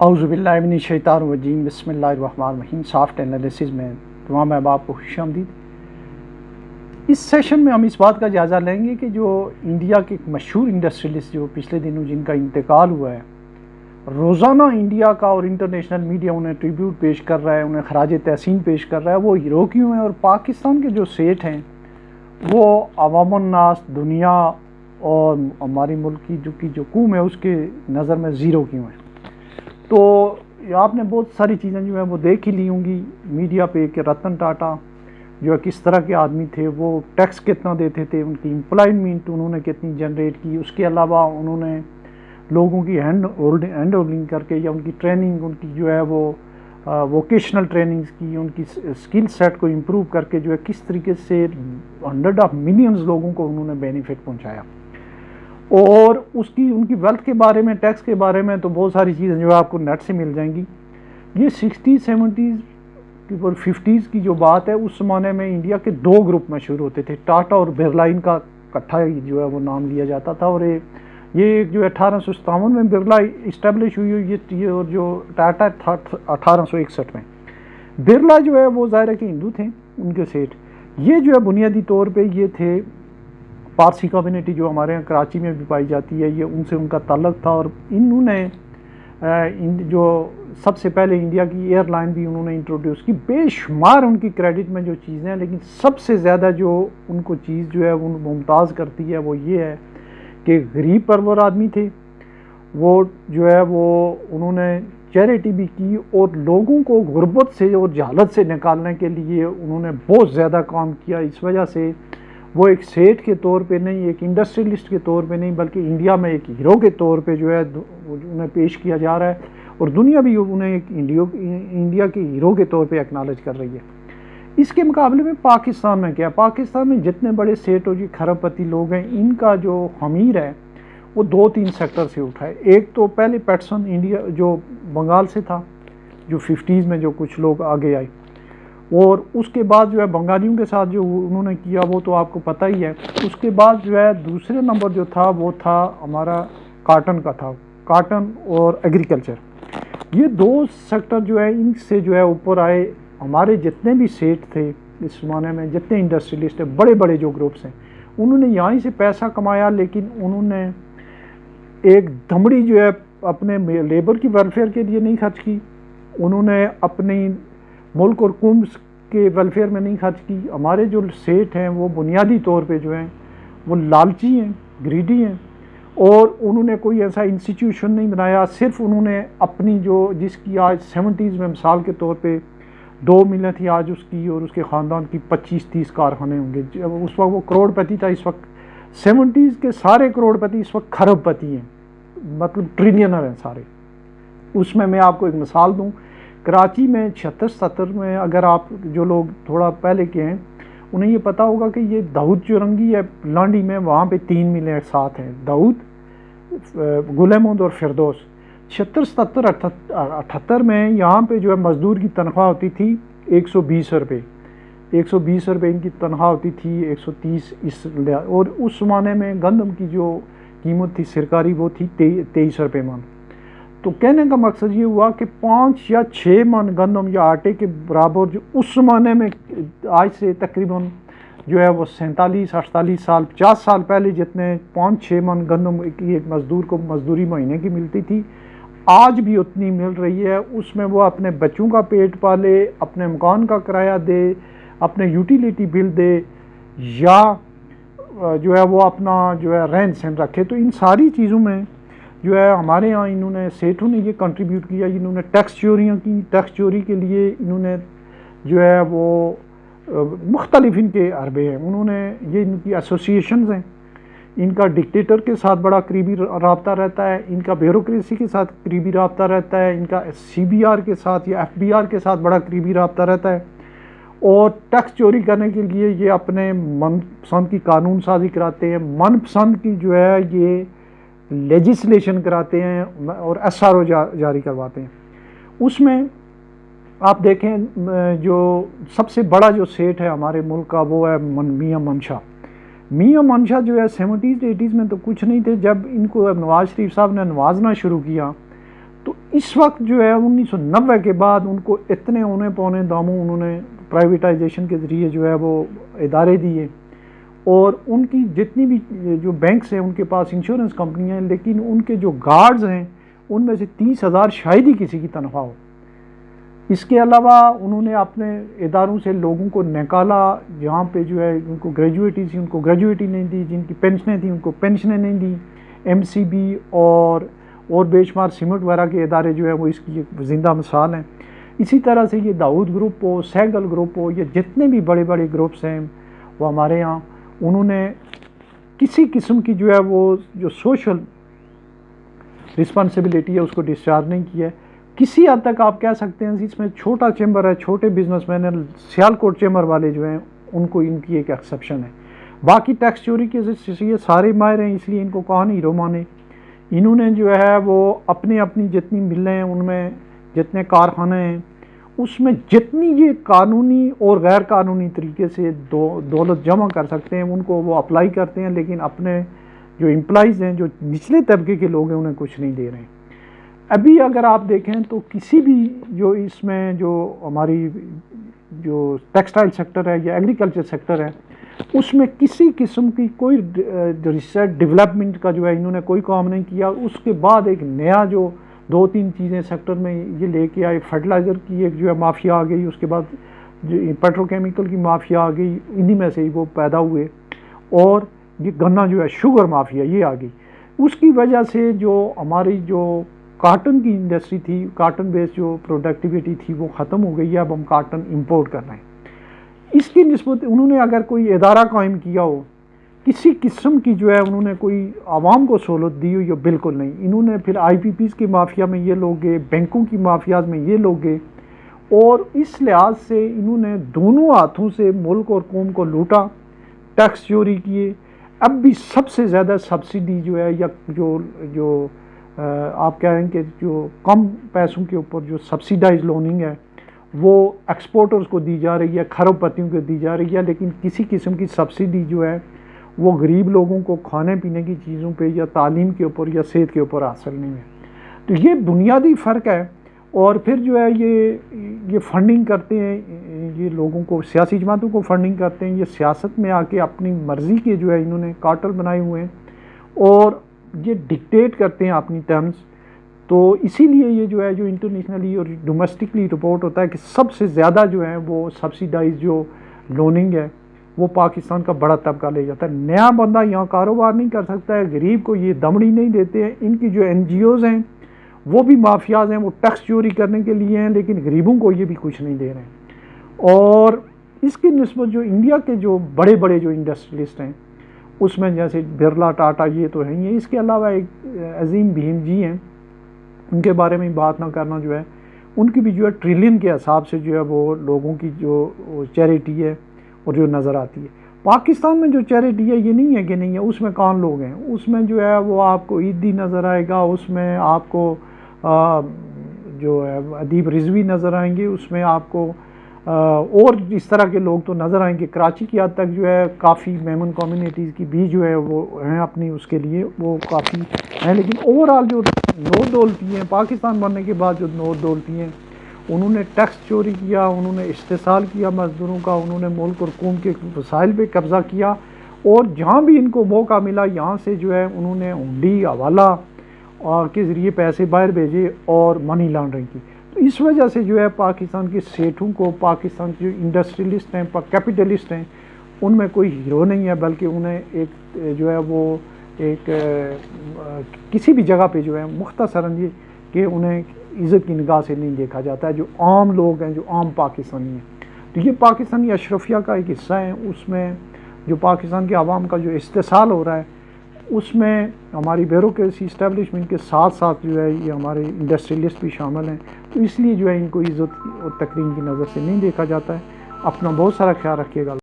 اعوذ باللہ من الشیطان الرجیم، بسم اللہ الرحمن الرحیم۔ سافٹ انالیسز میں تمام احباب کو خوش آمدید۔ اس سیشن میں ہم اس بات کا جائزہ لیں گے کہ جو انڈیا کے ایک مشہور انڈسٹریلسٹ جو پچھلے دنوں جن کا انتقال ہوا ہے، روزانہ انڈیا کا اور انٹرنیشنل میڈیا انہیں ٹریبیوٹ پیش کر رہا ہے، انہیں خراج تحسین پیش کر رہا ہے، وہ ہیرو کیوں ہیں؟ اور پاکستان کے جو سیٹ ہیں وہ عوام الناس، دنیا اور ہماری ملک کی جو قوم ہے اس کے نظر میں زیرو کیوں ہیں؟ تو آپ نے بہت ساری چیزیں جو ہیں وہ دیکھ ہی لی ہوں گی میڈیا پہ کہ رتن ٹاٹا جو ہے کس طرح کے آدمی تھے، وہ ٹیکس کتنا دیتے تھے، ان کی امپلائمنٹ انہوں نے کتنی جنریٹ کی، اس کے علاوہ انہوں نے لوگوں کی ہینڈ ہولڈنگ کر کے یا ان کی ٹریننگ، ان کی جو ہے وہ ووکیشنل ٹریننگز کی، ان کی اسکل سیٹ کو امپروو کر کے جو ہے کس طریقے سے 100 ملینز لوگوں کو انہوں نے بینیفٹ پہنچایا۔ اور ان کی ویلتھ کے بارے میں، ٹیکس کے بارے میں تو بہت ساری چیزیں جو آپ کو نیٹ سے مل جائیں گی۔ یہ 60s 70s اور 50s کی جو بات ہے، اس زمانے میں انڈیا کے دو گروپ مشہور ہوتے تھے، ٹاٹا اور برلا، ان کا اکٹھا جو ہے وہ نام لیا جاتا تھا۔ اور یہ جو 1857 میں برلا اسٹیبلش ہوئی، یہ اور جو ٹاٹا تھا 1861 میں۔ برلا جو ہے وہ ظاہر ہے کہ ہندو تھے، ان کے سیٹ یہ جو ہے بنیادی طور پہ یہ تھے پارسی کمیونٹی جو ہمارے یہاں کراچی میں بھی پائی جاتی ہے، یہ ان سے ان کا تعلق تھا۔ اور انہوں نے جو سب سے پہلے انڈیا کی ایئر لائن بھی انہوں نے انٹروڈیوس کی۔ بے شمار ان کی کریڈٹ میں جو چیزیں ہیں، لیکن سب سے زیادہ جو ان کو چیز جو ہے وہ ممتاز کرتی ہے وہ یہ ہے کہ غریب پرور آدمی تھے وہ، جو ہے وہ انہوں نے چیریٹی بھی کی اور لوگوں کو غربت سے اور جہالت سے نکالنے کے لیے انہوں نے بہت زیادہ کام کیا۔ اس وجہ سے وہ ایک سیٹ کے طور پہ نہیں، ایک انڈسٹریلسٹ کے طور پہ نہیں، بلکہ انڈیا میں ایک ہیرو کے طور پہ جو ہے انہیں پیش کیا جا رہا ہے، اور دنیا بھی انہیں ایک انڈیا کے ہیرو کے طور پہ ایکنالج کر رہی ہے۔ اس کے مقابلے میں پاکستان میں کیا؟ پاکستان میں جتنے بڑے سیٹ اور کھرب پتی لوگ ہیں، ان کا جو خمیر ہے وہ 2-3 سیکٹر سے اٹھا ہے۔ ایک تو پہلے پیٹسن انڈیا جو بنگال سے تھا، جو 50s میں جو کچھ لوگ آگے آئے، اور اس کے بعد جو ہے بنگالیوں کے ساتھ جو انہوں نے کیا وہ تو آپ کو پتہ ہی ہے۔ اس کے بعد جو ہے دوسرے نمبر جو تھا وہ تھا ہمارا کاٹن کا تھا، کاٹن اور ایگریکلچر۔ یہ دو سیکٹر جو ہے ان سے جو ہے اوپر آئے۔ ہمارے جتنے بھی سیٹ تھے اس زمانے میں، جتنے انڈسٹریلسٹ ہیں، بڑے بڑے جو گروپس ہیں، انہوں نے یہیں سے پیسہ کمایا، لیکن انہوں نے ایک دھمڑی جو ہے اپنے لیبر کی ویلفیئر کے لیے نہیں خرچ کی، انہوں نے اپنی ملک اور قوم کے ویلفیئر میں نہیں خرچ کی۔ ہمارے جو سیٹ ہیں وہ بنیادی طور پہ جو ہیں وہ لالچی ہیں، گریڈی ہیں، اور انہوں نے کوئی ایسا انسٹیٹیوشن نہیں بنایا۔ صرف انہوں نے اپنی جس کی آج 70s میں مثال کے طور پہ 2 ملیں تھی، آج اس کی اور اس کے خاندان کی 25-30 کارخانے ہوں گے۔ اس وقت وہ کروڑ پتی تھا، اس وقت 70s کے سارے کروڑ پتی اس وقت کھرب پتی ہیں، مطلب ٹریلینر ہیں سارے۔ اس میں آپ کو ایک مثال دوں، کراچی میں 76-77 میں، اگر آپ جو لوگ تھوڑا پہلے کے ہیں انہیں یہ پتہ ہوگا کہ یہ داؤد چورنگی ہے لانڈی میں، وہاں پہ 3 ملیں ایک ساتھ ہیں، داؤد، گل احمد اور فردوس۔ 76 77 78 میں یہاں پہ جو ہے مزدور کی تنخواہ ہوتی تھی 120 روپے، 120 روپے ان کی تنخواہ ہوتی تھی، 130 اور اس زمانے میں گندم کی جو قیمت تھی سرکاری وہ تھی 23 روپے من۔ تو کہنے کا مقصد یہ ہوا کہ 5 یا 6 من گندم یا آٹے کے برابر جو اس زمانے میں آج سے تقریباً جو ہے وہ 47 48 سال 50 سال پہلے جتنے 5-6 من گندم ایک مزدور کو مزدوری مہینے کی ملتی تھی، آج بھی اتنی مل رہی ہے۔ اس میں وہ اپنے بچوں کا پیٹ پالے، اپنے مکان کا کرایہ دے، اپنے یوٹیلیٹی بل دے، یا جو ہے وہ اپنا جو ہے رہن سہن رکھے۔ تو ان ساری چیزوں میں جو ہے ہمارے ہاں انہوں نے سیٹھوں نے یہ کنٹریبیوٹ کیا، انہوں نے ٹیکس چوریاں کی، ٹیکس چوری کے لیے انہوں نے جو ہے وہ مختلف ان کے حربے ہیں، انہوں نے یہ ان کی ایسوسیشنز ہیں، ان کا ڈکٹیٹر کے ساتھ بڑا قریبی رابطہ رہتا ہے، ان کا بیوروکریسی کے ساتھ قریبی رابطہ رہتا ہے، ان کا CBR کے ساتھ یا FBR کے ساتھ بڑا قریبی رابطہ رہتا ہے، اور ٹیکس چوری کرنے کے لیے یہ اپنے من پسند کی قانون سازی کراتے ہیں، من پسند کی جو ہے یہ لیجسلیشن کراتے ہیں اور SRO جاری کرواتے ہیں۔ اس میں آپ دیکھیں جو سب سے بڑا جو سیٹ ہے ہمارے ملک کا وہ ہے میاں منشا۔ میاں منشا جو ہے 70s 80s میں تو کچھ نہیں تھے، جب ان کو نواز شریف صاحب نے نوازنا شروع کیا تو اس وقت جو ہے 1990 کے بعد ان کو اتنے اونے پونے داموں انہوں نے پرائیویٹائزیشن کے ذریعے جو ہے وہ ادارے دیے، اور ان کی جتنی بھی جو بینکس ہیں ان کے پاس انشورنس کمپنیاں ہیں، لیکن ان کے جو گارڈز ہیں ان میں سے 30,000 شاید ہی کسی کی تنخواہ ہو۔ اس کے علاوہ انہوں نے اپنے اداروں سے لوگوں کو نکالا، جہاں پہ جو ہے ان کو گریجویٹی تھی ان کو گریجویٹی نہیں دی، جن کی پینشنیں تھیں ان کو پینشنیں نہیں دی۔ ایم سی بی اور بے شمار سیمنٹ وغیرہ کے ادارے جو ہیں وہ اس کی ایک زندہ مثال ہیں۔ اسی طرح سے یہ داؤد گروپ ہو، سہگل گروپ ہو، یہ جتنے بھی بڑے بڑے گروپس ہیں وہ ہمارے یہاں، انہوں نے کسی قسم کی جو ہے وہ جو سوشل رسپانسبلٹی ہے اس کو ڈسچارج نہیں کیا ہے۔ کسی حد تک آپ کہہ سکتے ہیں اس میں چھوٹا چیمبر ہے، چھوٹے بزنس مین ہیں، سیالکوٹ چیمبر والے جو ہیں ان کو ان کی ایک ایکسیپشن ہے۔ باقی ٹیکس چوری کے یہ سارے ماہر ہیں، اس لیے ان کو کہاں نہیں ہیرو مانے۔ انہوں نے جو ہے وہ اپنی جتنی ملیں ہیں ان میں جتنے کارخانے ہیں اس میں جتنی یہ قانونی اور غیر قانونی طریقے سے دولت جمع کر سکتے ہیں ان کو وہ اپلائی کرتے ہیں، لیکن اپنے جو امپلائیز ہیں جو نچلے طبقے کے لوگ ہیں انہیں کچھ نہیں دے رہے ہیں۔ ابھی اگر آپ دیکھیں تو کسی بھی جو اس میں جو ہماری جو ٹیکسٹائل سیکٹر ہے یا ایگریکلچر سیکٹر ہے اس میں کسی قسم کی کوئی ریسرچ ڈیولپمنٹ کا جو ہے انہوں نے کوئی کام نہیں کیا۔ اس کے بعد ایک نیا جو 2-3 چیزیں سیکٹر میں یہ لے کے آئے، فرٹیلائزر کی ایک جو ہے مافیا آ گئی، اس کے بعد جو پیٹرو کیمیکل کی مافیا آ گئی، انہی میں سے ہی وہ پیدا ہوئے، اور یہ گنا جو ہے شوگر مافیا یہ آ گئی۔ اس کی وجہ سے جو ہماری جو کاٹن کی انڈسٹری تھی، کاٹن بیس جو پروڈکٹیوٹی تھی وہ ختم ہو گئی ہے، اب ہم کاٹن امپورٹ کر رہے ہیں۔ اس کی نسبت انہوں نے اگر کوئی ادارہ قائم کیا ہو، کسی قسم کی جو ہے انہوں نے کوئی عوام کو سہولت دی ہو، یہ بالکل نہیں۔ انہوں نے پھر آئی پی پیز کی مافیا میں یہ لوگ گئے، بینکوں کی مافیاز میں یہ لوگ گئے، اور اس لحاظ سے انہوں نے دونوں ہاتھوں سے ملک اور قوم کو لوٹا، ٹیکس چوری کیے۔ اب بھی سب سے زیادہ سبسڈی جو ہے یا جو آپ کہہ رہے ہیں کہ جو کم پیسوں کے اوپر جو سبسیڈائز لوننگ ہے وہ ایکسپورٹرز کو دی جا رہی ہے، کھرب پتیوں کو دی جا رہی ہے، لیکن کسی قسم کی سبسڈی جو ہے وہ غریب لوگوں کو کھانے پینے کی چیزوں پہ یا تعلیم کے اوپر یا صحت کے اوپر حاصل نہیں ہے۔ تو یہ بنیادی فرق ہے۔ اور پھر جو ہے یہ فنڈنگ کرتے ہیں، یہ لوگوں کو، سیاسی جماعتوں کو فنڈنگ کرتے ہیں، یہ سیاست میں آ کے اپنی مرضی کے جو ہے انہوں نے کارٹل بنائے ہوئے ہیں اور یہ ڈکٹیٹ کرتے ہیں اپنی ٹرمز۔ تو اسی لیے یہ جو ہے جو انٹرنیشنلی اور ڈومیسٹکلی رپورٹ ہوتا ہے کہ سب سے زیادہ جو ہے وہ سبسیڈائز جو لوننگ ہے وہ پاکستان کا بڑا طبقہ لے جاتا ہے۔ نیا بندہ یہاں کاروبار نہیں کر سکتا ہے، غریب کو یہ دمڑی نہیں دیتے ہیں۔ ان کی جو این جی اوز ہیں وہ بھی مافیاز ہیں، وہ ٹیکس چوری کرنے کے لیے ہیں، لیکن غریبوں کو یہ بھی کچھ نہیں دے رہے ہیں۔ اور اس کی نسبت جو انڈیا کے جو بڑے بڑے جو انڈسٹریلسٹ ہیں اس میں جیسے برلا، ٹاٹا، یہ تو ہیں ہی۔ اس کے علاوہ ایک عظیم بھیم جی ہیں، ان کے بارے میں بات نہ کرنا جو ہے، ان کی بھی جو ہے ٹریلین کے حساب سے جو ہے وہ لوگوں کی جو چیریٹی ہے اور جو نظر آتی ہے۔ پاکستان میں جو چیریٹی ہے یہ نہیں ہے کہ نہیں ہے، اس میں کون لوگ ہیں، اس میں جو ہے وہ آپ کو عیدی نظر آئے گا، اس میں آپ کو جو ہے ادیب رضوی نظر آئیں گے، اس میں آپ کو اور اس طرح کے لوگ تو نظر آئیں گے۔ کراچی کی حد تک جو ہے کافی میمن کمیونٹیز کی بھی جو ہے وہ ہیں اپنی اس کے لیے وہ کافی ہیں، لیکن اوور آل جو نو دولتی ہیں پاکستان بننے کے بعد جو نو دولتی ہیں انہوں نے ٹیکس چوری کیا، انہوں نے استحصال کیا مزدوروں کا، انہوں نے ملک اور قوم کے وسائل پہ قبضہ کیا، اور جہاں بھی ان کو موقع ملا یہاں سے جو ہے انہوں نے ہنڈی، حوالہ کے ذریعے پیسے باہر بھیجے اور منی لانڈرنگ کی۔ تو اس وجہ سے جو ہے پاکستان کے سیٹھوں کو، پاکستان کے جو انڈسٹریلسٹ ہیں، کیپٹلسٹ ہیں، ان میں کوئی ہیرو نہیں ہے، بلکہ انہیں ایک جو ہے وہ ایک کسی بھی جگہ پہ جو ہے مختصراً یہ کہ انہیں عزت کی نگاہ سے نہیں دیکھا جاتا ہے، جو عام لوگ ہیں، جو عام پاکستانی ہیں۔ تو یہ پاکستانی اشرفیہ کا ایک حصہ ہے، اس میں جو پاکستان کے عوام کا جو استحصال ہو رہا ہے اس میں ہماری بیوروکریسی اسٹیبلشمنٹ کے ساتھ ساتھ جو ہے یہ ہمارے انڈسٹریلسٹ بھی شامل ہیں۔ تو اس لیے جو ہے ان کو عزت اور تکریم کی نظر سے نہیں دیکھا جاتا ہے۔ اپنا بہت سارا خیال رکھیے گا۔